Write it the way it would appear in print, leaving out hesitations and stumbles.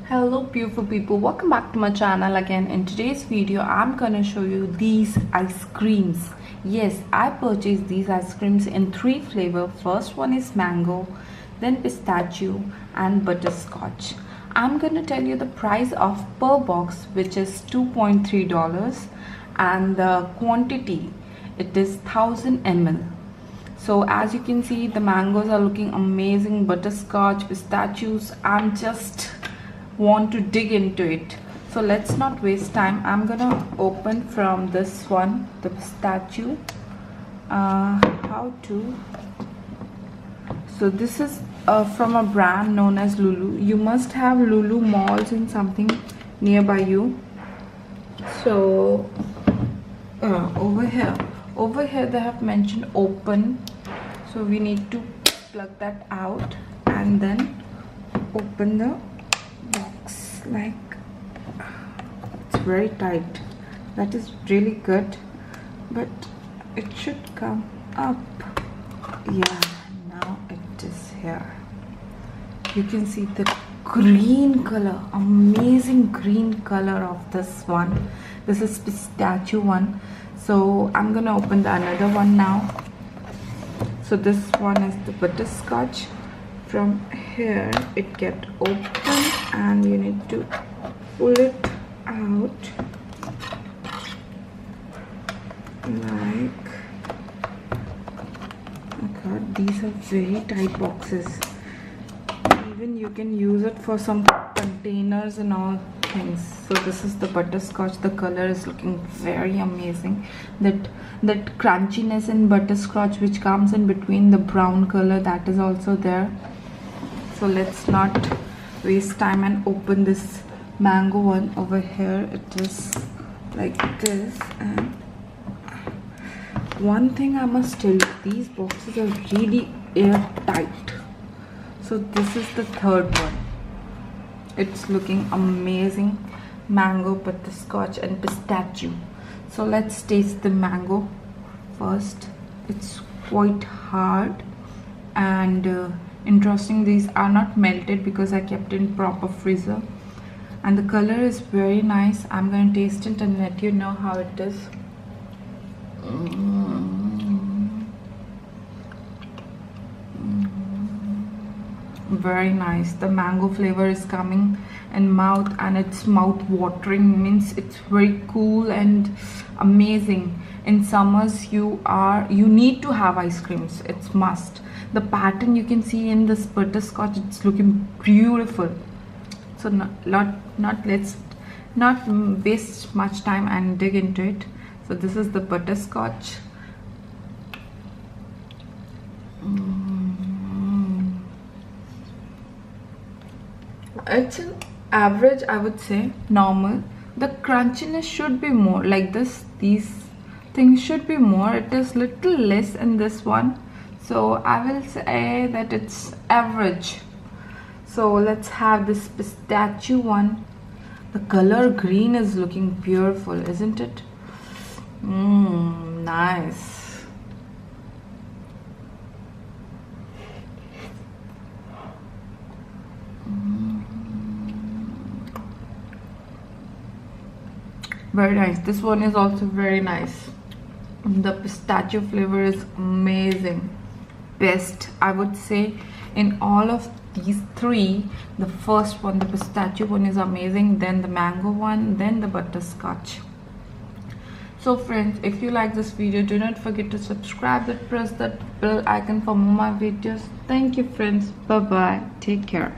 Hello beautiful people, welcome back to my channel again. In today's video I'm gonna show you these ice creams. Yes, I purchased these ice creams in 3 flavors. First one is mango, then pistachio and butterscotch. I'm gonna tell you the price of per box, which is $2.3, and the quantity, it is 1000 ml. So as you can see, the mangoes are looking amazing, butterscotch, pistachios. I'm just want to dig into it, so let's not waste time. I'm gonna open from this one, the pistachio. So this is from a brand known as Lulu. You must have Lulu malls and something nearby you. So over here they have mentioned open, so we need to plug that out and then open the box. Like, it's very tight, that is really good, but it should come up. Yeah, now it is here. You can see the green color, amazing green color of this one. This is pistachio one. So I'm gonna open the another one now. So this one is the butterscotch. From here it get open and you need to pull it out like, oh god, these are very tight boxes. Even you can use it for some containers and all things. So this is the butterscotch. The color is looking very amazing. That crunchiness in butterscotch which comes in between the brown color, that is also there. So let's not waste time and open this mango one. Over here it is like this. And one thing I must tell you, these boxes are really airtight. So this is the third one. It's looking amazing. Mango, butterscotch and pistachio. So let's taste the mango first. It's quite hard and interesting. These are not melted because I kept in proper freezer, and the color is very nice. I'm going to taste it and let you know how it is. Very nice. The mango flavor is coming in mouth and it's mouth watering, means it's very cool and amazing. In summers you need to have ice creams, it's must. The pattern you can see in this butterscotch, it's looking beautiful. So let's not waste much time and dig into it. So this is the butterscotch. It's an average, I would say, normal. The crunchiness should be more like this. These things should be more. It is little less in this one. So I will say that it's average. So let's have this pistachio one. The color green is looking beautiful, isn't it? Nice. Very nice. This one is also very nice. The pistachio flavor is amazing. Best, I would say, in all of these 3. The first one, the pistachio one, is amazing, then the mango one, then the butterscotch. So friends, if you like this video, do not forget to subscribe and press that bell icon for more my videos. Thank you friends. Bye bye. Take care.